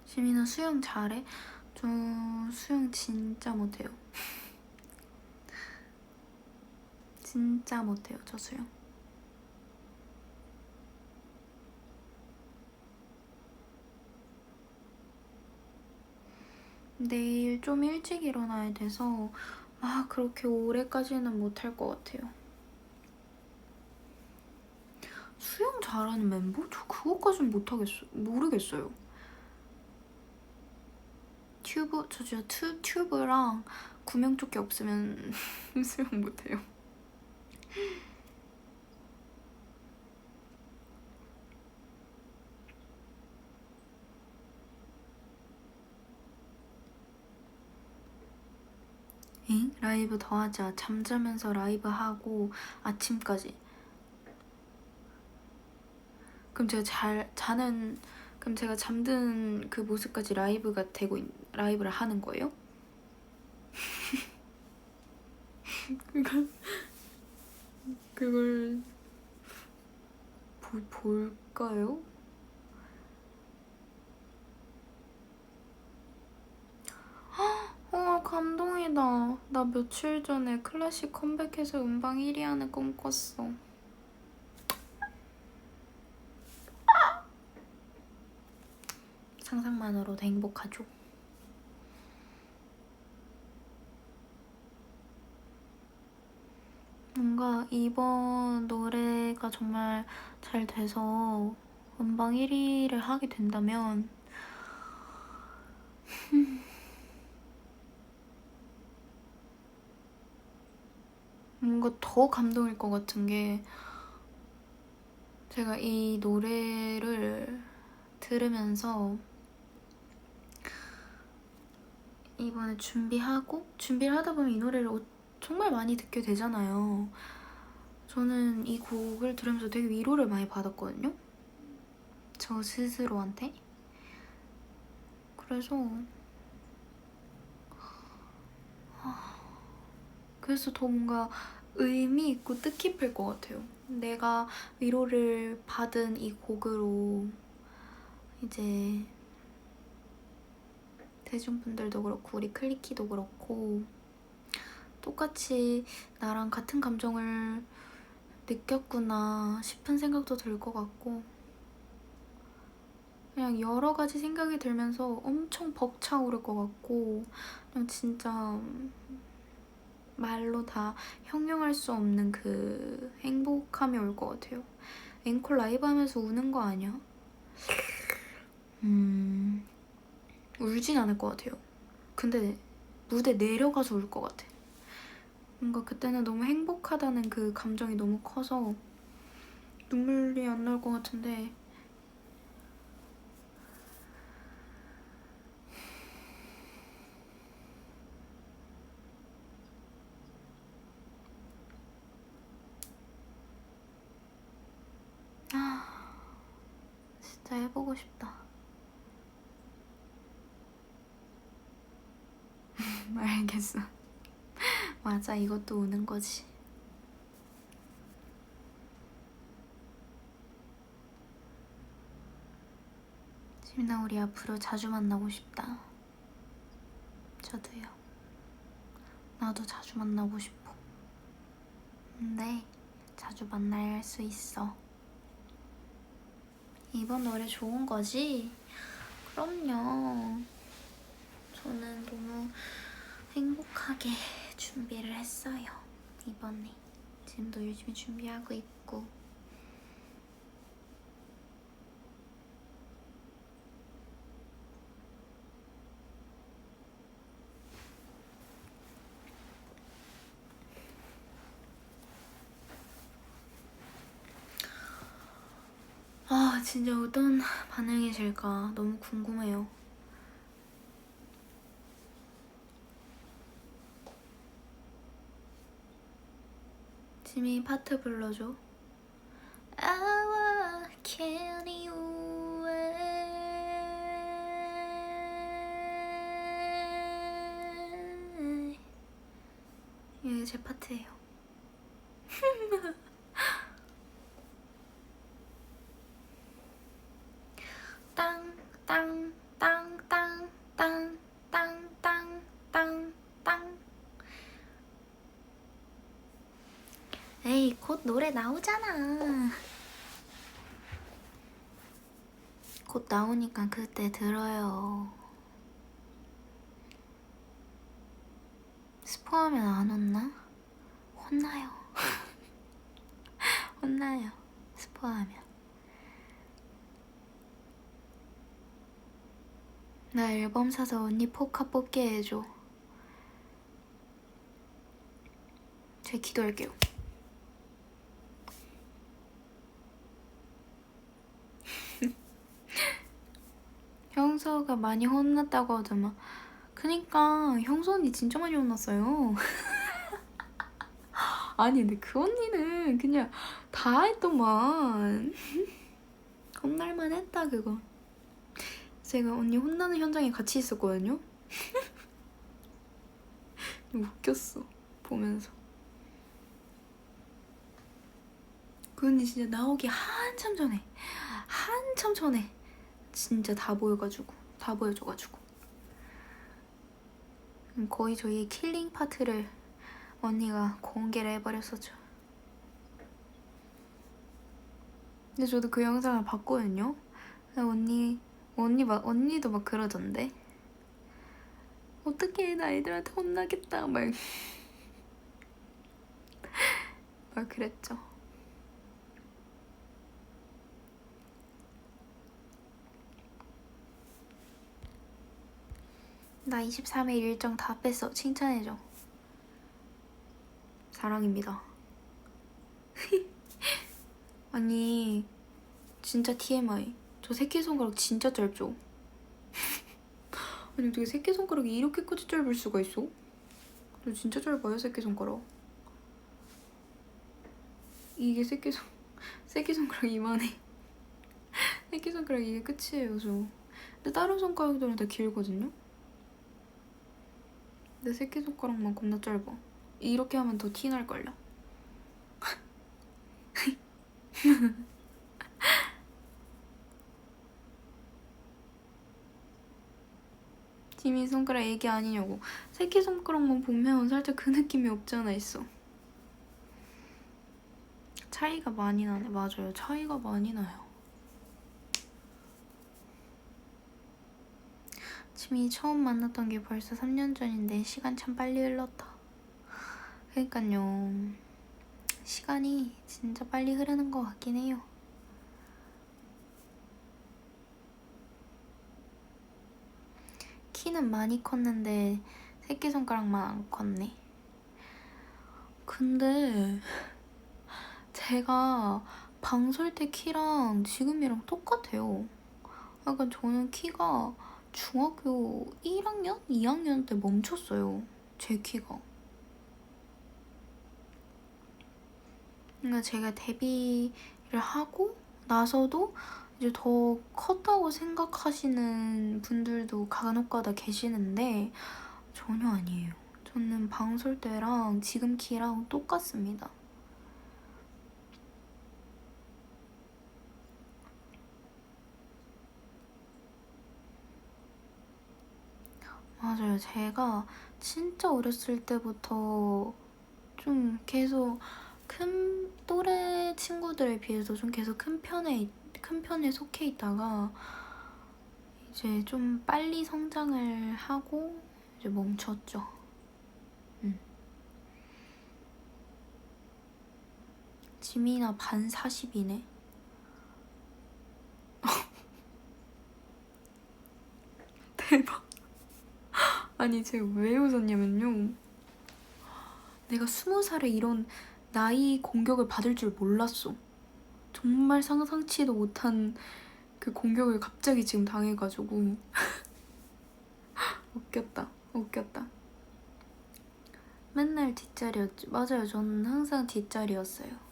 지민아 수영 잘해? 저 수영 진짜 못해요. 진짜 못해요, 저 수영. 내일 좀 일찍 일어나야 돼서 막 그렇게 오래까지는 못할 것 같아요. 수영 잘하는 멤버? 저 그것까진 모르겠어요. 저 진짜 튜브랑 구명조끼 없으면 수영 못해요. 엥? 라이브 더 하자. 잠자면서 라이브 하고 아침까지. 그럼 그럼 제가 잠든 그 모습까지 라이브를 하는 거예요? 그걸 볼까요? 감동이다. 나 며칠 전에 클래식 컴백해서 음방 1위 하는 꿈 꿨어. 상상만으로도 행복하죠. 뭔가 이번 노래가 정말 잘 돼서 음방 1위를 하게 된다면 뭔가 더 감동일 것 같은 게 제가 이 노래를 들으면서 이번에 준비를 하다 보면 이 노래를 정말 많이 듣게 되잖아요. 저는 이 곡을 들으면서 되게 위로를 많이 받았거든요. 저 스스로한테. 그래서 더 뭔가 의미 있고 뜻깊을 것 같아요. 내가 위로를 받은 이 곡으로 이제 대중분들도 그렇고 우리 클리키도 그렇고 똑같이 나랑 같은 감정을 느꼈구나 싶은 생각도 들 것 같고 그냥 여러 가지 생각이 들면서 엄청 벅차오를 것 같고 그냥 진짜 말로 다 형용할 수 없는 그 행복함이 올 것 같아요. 앵콜 라이브 하면서 우는 거 아니야? 울진 않을 것 같아요. 근데 무대 내려가서 울 것 같아. 뭔가 그때는 너무 행복하다는 그 감정이 너무 커서 눈물이 안 나올 것 같은데 진짜 해보고 싶다. 알겠어. 맞아, 이것도 우는 거지. 지민아, 우리 앞으로 자주 만나고 싶다. 저도요. 나도 자주 만나고 싶어. 근데 자주 만날 수 있어. 이번 노래 좋은 거지? 그럼요. 저는 너무 행복하게 준비를 했어요, 이번에. 지금도 열심히 준비하고 있고. 아, 진짜 어떤 반응이실까 너무 궁금해요. 지미 파트 불러줘. I carry you away. 이게 제 파트예요. 땅, 땅, 땅, 땅, 땅, 땅, 땅, 땅, 땅. 에이, 곧 노래 나오잖아. 곧 나오니까 그때 들어요. 스포하면 안 혼나? 혼나요. 혼나요, 스포하면. 나 앨범 사서 언니 포카 뽑게 해줘. 제가 기도할게요. 형서가 많이 혼났다고 하더만. 그니까 형서 언니 진짜 많이 혼났어요. 아니 근데 그 언니는 그냥 다 했더만. 혼날만 했다 그거. 제가 언니 혼나는 현장에 같이 있었거든요. 웃겼어 보면서. 그 언니 진짜 나오기 한참 전에 진짜 다 보여줘가지고 거의 저희 킬링 파트를 언니가 공개를 해버렸었죠. 근데 저도 그 영상을 봤거든요. 언니도 막 그러던데. 어떡해, 나 애들한테 혼나겠다 막 그랬죠. 나 23일 일정 다 뺐어. 칭찬해줘. 사랑입니다. 아니 진짜 TMI. 저 새끼손가락 진짜 짧죠? 아니 어떻게 새끼손가락이 이렇게까지 짧을 수가 있어? 저 진짜 짧아요, 새끼손가락. 이게 새끼손가락 이만해. 새끼손가락 이게 끝이에요, 저. 근데 다른 손가락들은 다 길거든요? 근데 새끼손가락만 겁나 짧아. 이렇게 하면 더 티 날걸요? 지민 손가락 얘기 아니냐고. 새끼손가락만 보면 살짝 그 느낌이 없지 않아 있어. 차이가 많이 나네. 맞아요, 차이가 많이 나요. 지민이 처음 만났던 게 벌써 3년 전인데 시간 참 빨리 흘렀다. 그러니까요, 시간이 진짜 빨리 흐르는 것 같긴 해요. 키는 많이 컸는데 새끼손가락만 안 컸네. 근데 제가 방설 때 키랑 지금이랑 똑같아요. 약간 저는 키가 중학교 1학년? 2학년 때 멈췄어요, 제 키가. 그러니까 제가 데뷔를 하고 나서도 이제 더 컸다고 생각하시는 분들도 간혹가다 계시는데 전혀 아니에요. 저는 방 솔 때랑 지금 키랑 똑같습니다. 맞아요. 제가 진짜 어렸을 때부터 좀 계속 큰 또래 친구들에 비해서 좀 계속 큰 편에 속해 있다가 이제 좀 빨리 성장을 하고 이제 멈췄죠. 지민아 반 40이네. 대박. 아니 제가 왜 웃었냐면요. 내가 20살에 이런 나이 공격을 받을 줄 몰랐어. 정말 상상치도 못한 그 공격을 갑자기 지금 당해가지고 웃겼다. 맨날 뒷자리였죠. 맞아요. 저는 항상 뒷자리였어요.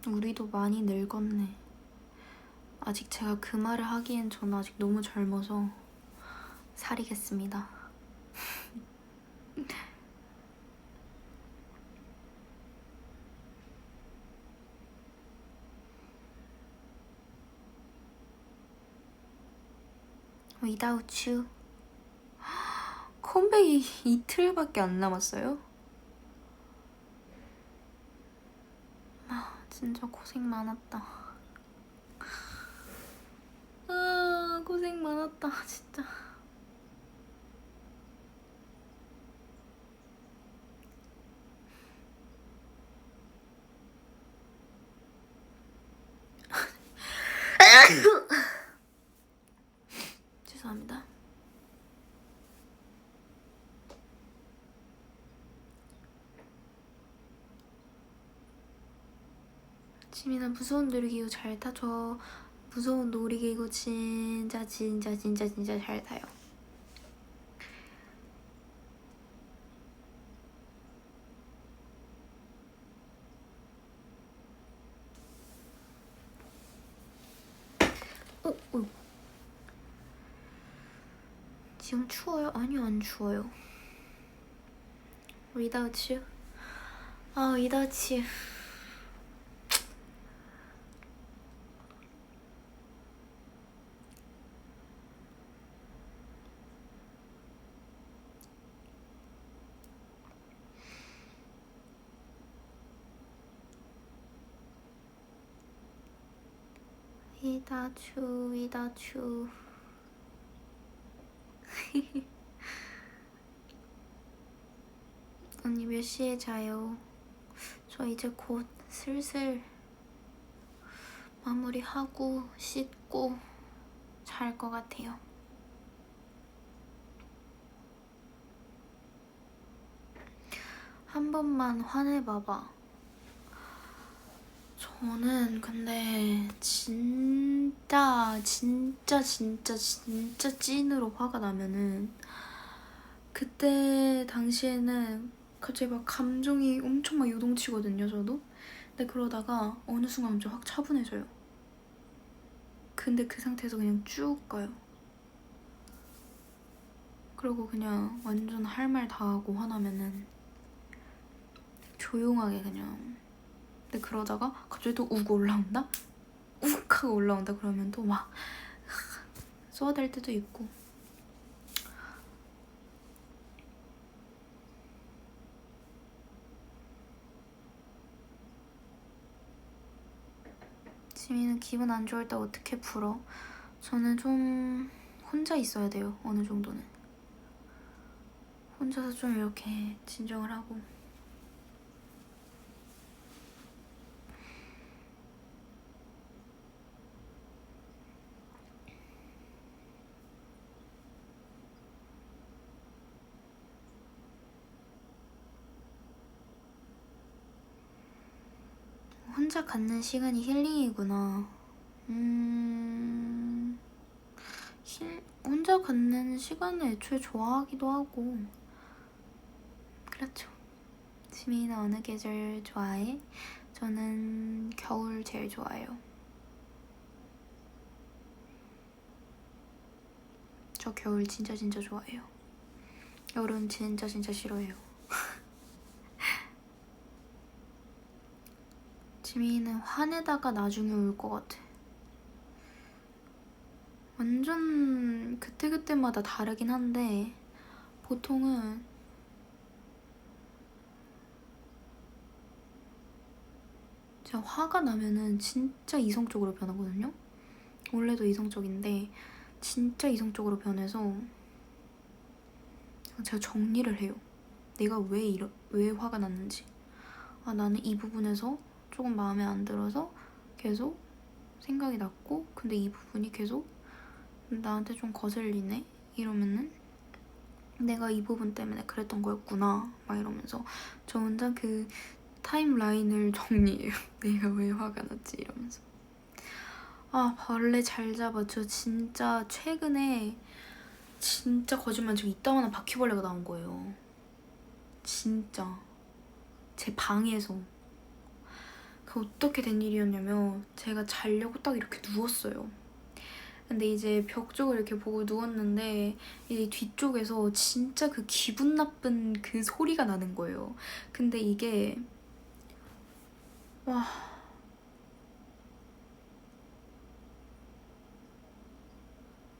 우리도 많이 늙었네. 아직 제가 그 말을 하기엔 저는 아직 너무 젊어서 사리겠습니다. Without you. 컴백이 이틀밖에 안 남았어요? 아, 진짜 고생 많았다. 아, 고생 많았다, 진짜. 죄송합니다. 지민아 무서운 놀이기구 잘 타. 저 무서운 놀이기구 진짜 잘 타요. 지금 추워요? 아니요, 안 추워요. Without you. 아, without you. without you. 언니 몇 시에 자요? 저 이제 곧 슬슬 마무리하고 씻고 잘 것 같아요. 한 번만 화내봐봐. 저는 근데 진짜 찐으로 화가 나면은 그때 당시에는 갑자기 막 감정이 엄청 막 요동치거든요, 저도. 근데 그러다가 어느 순간 엄청 확 차분해져요. 근데 그 상태에서 그냥 쭉 가요. 그리고 그냥 완전 할 말 다 하고 화나면은 조용하게 그냥. 근데 그러다가 갑자기 또 욱 올라온다? 욱 하고 올라온다 그러면 또 막 쏘아댈 때도 있고. 지민은 기분 안 좋을 때 어떻게 풀어? 저는 좀 혼자 있어야 돼요, 어느 정도는. 혼자서 좀 이렇게 진정을 하고. 혼자 갖는 시간이 힐링이구나. 혼자 갖는 시간을 애초에 좋아하기도 하고 그렇죠. 지민이는 어느 계절 좋아해? 저는 겨울 제일 좋아해요. 저 겨울 진짜 좋아해요. 여름 진짜 싫어해요. 지민이는 화내다가 나중에 울 것 같아. 완전 그때그때마다 다르긴 한데 보통은 제가 화가 나면은 진짜 이성적으로 변하거든요? 원래도 이성적인데 진짜 이성적으로 변해서 제가 정리를 해요. 내가 왜 화가 났는지. 아, 나는 이 부분에서 조금 마음에 안 들어서 계속 생각이 났고 근데 이 부분이 계속 나한테 좀 거슬리네? 이러면은 내가 이 부분 때문에 그랬던 거였구나 막 이러면서 저 혼자 그 타임라인을 정리해요. 내가 왜 화가 났지 이러면서. 아, 벌레 잘 잡아. 저 진짜 최근에 진짜 거짓말 지금 이따만한 바퀴벌레가 나온 거예요. 진짜 제 방에서. 그 어떻게 된 일이었냐면 제가 자려고 딱 이렇게 누웠어요. 근데 이제 벽 쪽을 이렇게 보고 누웠는데 이 뒤쪽에서 진짜 그 기분 나쁜 그 소리가 나는 거예요. 근데 이게 와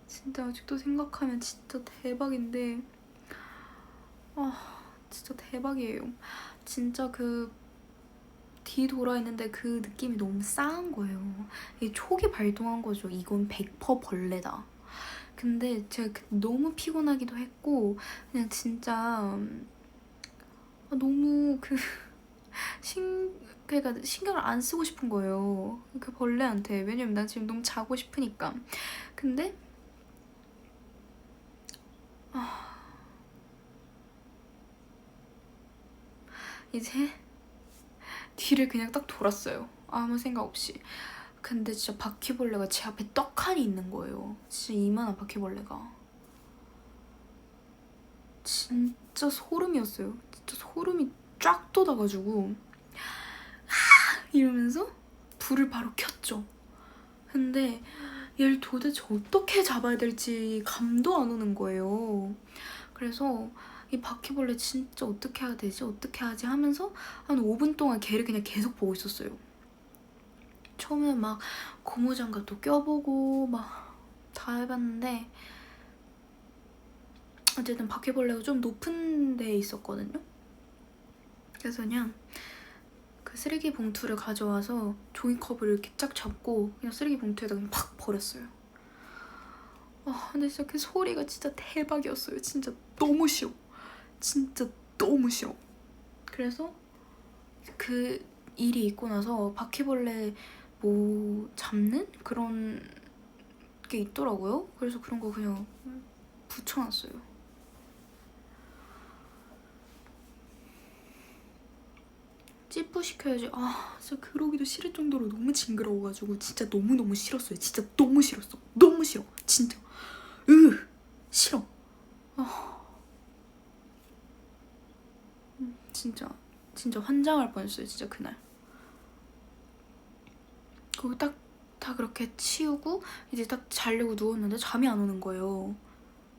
진짜 아직도 생각하면 진짜 대박인데 아 진짜 대박이에요. 진짜 그 뒤돌아 있는데 그 느낌이 너무 싸한 거예요. 이게 촉이 발동한 거죠. 이건 100% 벌레다. 근데 제가 너무 피곤하기도 했고 그냥 진짜 너무 그러니까 신경을 안 쓰고 싶은 거예요. 그 벌레한테. 왜냐면 난 지금 너무 자고 싶으니까. 근데 이제 뒤를 그냥 딱 돌았어요. 아무 생각 없이. 근데 진짜 바퀴벌레가 제 앞에 떡하니 있는 거예요. 진짜 이만한 바퀴벌레가. 진짜 소름이었어요. 진짜 소름이 쫙 돋아가지고 이러면서 불을 바로 켰죠. 근데 얘를 도대체 어떻게 잡아야 될지 감도 안 오는 거예요. 그래서 이 바퀴벌레 진짜 어떻게 해야 되지? 어떻게 하지? 하면서 한 5분 동안 걔를 그냥 계속 보고 있었어요. 처음에 막 고무장갑도 껴보고 막 다 해봤는데 어쨌든 바퀴벌레가 좀 높은 데에 있었거든요. 그래서 그냥 그 쓰레기 봉투를 가져와서 종이컵을 이렇게 쫙 잡고 그냥 쓰레기 봉투에다 그냥 팍 버렸어요. 근데 진짜 그 소리가 진짜 대박이었어요. 진짜 너무 싫어. 진짜 너무 싫어. 그래서 그 일이 있고 나서 바퀴벌레 뭐 잡는 그런 게 있더라고요. 그래서 그런 거 그냥 붙여놨어요. 찌뿌시켜야지. 진짜 그러기도 싫을 정도로 너무 징그러워가지고 진짜 너무너무 싫었어요. 진짜 너무 싫었어. 너무 싫어. 진짜 싫어. 진짜 환장할 뻔했어요. 진짜 그날. 그리고 딱 다 그렇게 치우고 이제 딱 자려고 누웠는데 잠이 안 오는 거예요.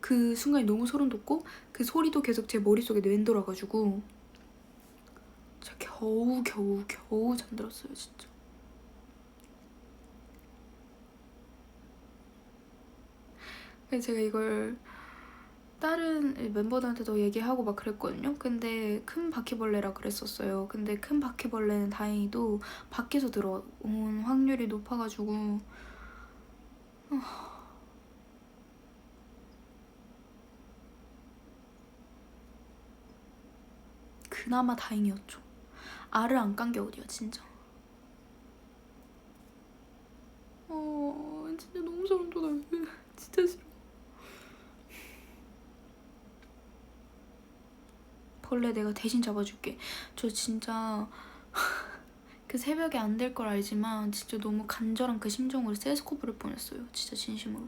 그 순간이 너무 소름 돋고 그 소리도 계속 제 머릿속에 맴돌아가지고 제가 겨우 잠들었어요. 진짜. 그래서 제가 이걸 다른 멤버들한테도 얘기하고 막 그랬거든요. 근데 큰 바퀴벌레라 그랬었어요. 근데 큰 바퀴벌레는 다행히도 밖에서 들어온 확률이 높아가지고 그나마 다행이었죠. 알을 안 깐 게 어디야 진짜. 진짜 너무 소름 돋아. 진짜 싫어. 벌레 내가 대신 잡아줄게. 저 진짜 그 새벽에 안 될 걸 알지만 진짜 너무 간절한 그 심정으로 세스코 부를 뻔했어요. 진짜 진심으로.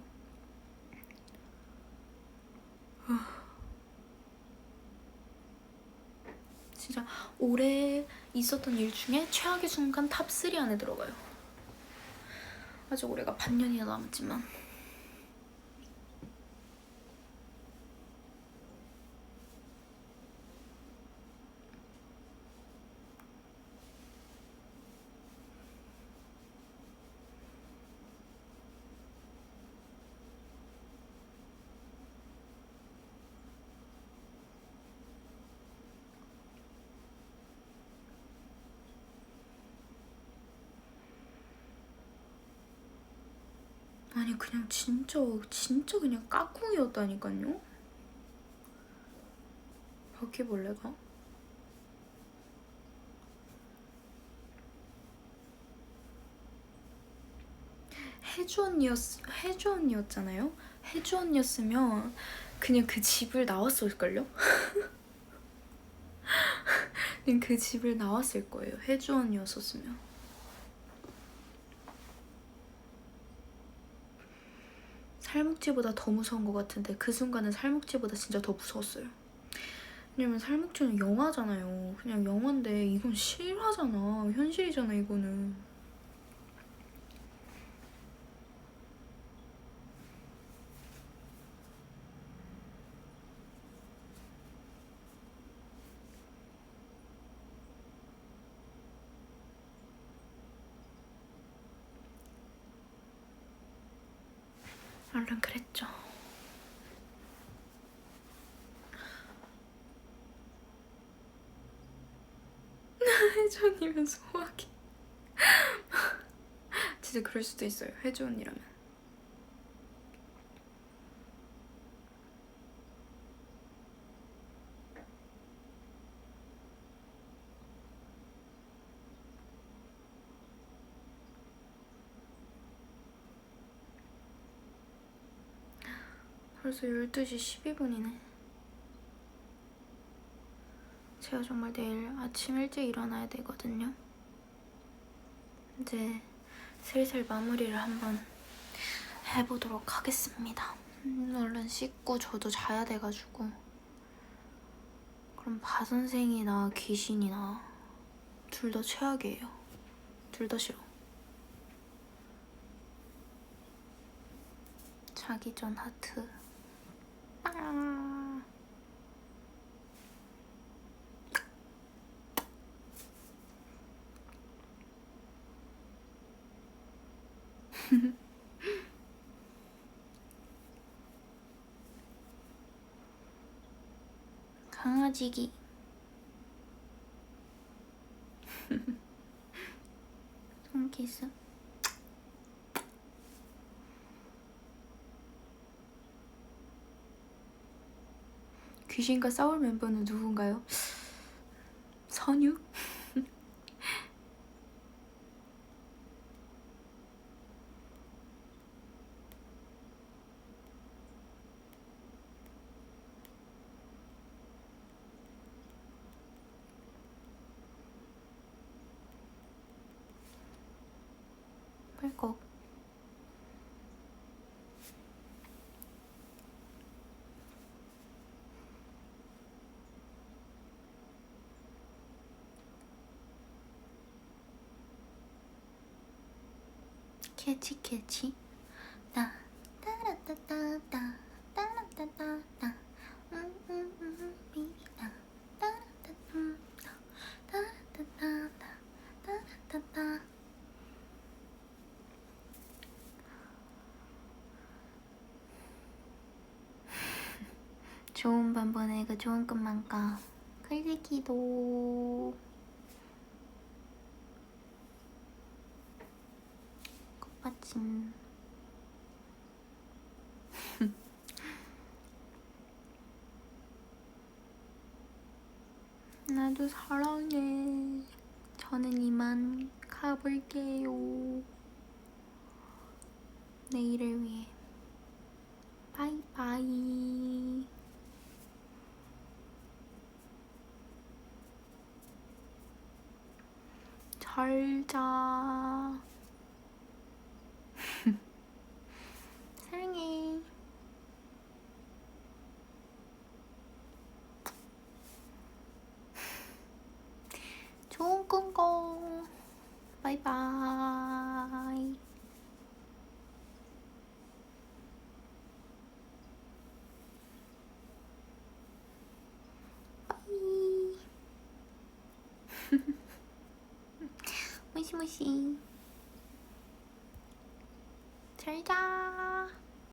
진짜 올해 있었던 일 중에 최악의 순간 탑3 안에 들어가요. 아직 올해가 반년이나 남았지만. 아니 그냥 진짜 그냥 까꿍이었다니까요. 바퀴벌레가. 혜주 언니였잖아요. 혜주 언니였으면 그냥 그 집을 나왔을걸요? 그냥 그 집을 나왔을 거예요. 혜주 언니였었으면. 살묵지보다 더 무서운 것 같은데 그 순간은 살묵지보다 진짜 더 무서웠어요. 왜냐면 살묵지는 영화잖아요. 그냥 영화인데 이건 실화잖아. 현실이잖아 이거는. 얼른 그랬죠. 혜주 언니면 소화기. 진짜 그럴 수도 있어요. 혜주 언니라면. 벌써 12시 12분이네. 제가 정말 내일 아침 일찍 일어나야 되거든요. 이제 슬슬 마무리를 한번 해보도록 하겠습니다. 얼른 씻고 저도 자야 돼가지고. 그럼 바선생이나 귀신이나 둘 다 최악이에요. 둘 다 싫어. 자기 전 하트. 아. 강아지기. 손키스. 귀신과 싸울 멤버는 누군가요? 선유? 꿀꺽. 캐치. 따 따라따따따 따라따따따 비비다 따라따따따 따라따따따 따라따따. 좋은 밤 보내고 좋은 꿈만 꿔. 글리기도. 꽃받침. 나도 사랑해. 저는 이만 가볼게요. 내일을 위해. 바이바이. 잘 자. 사랑해. 무시무시. 잘 자.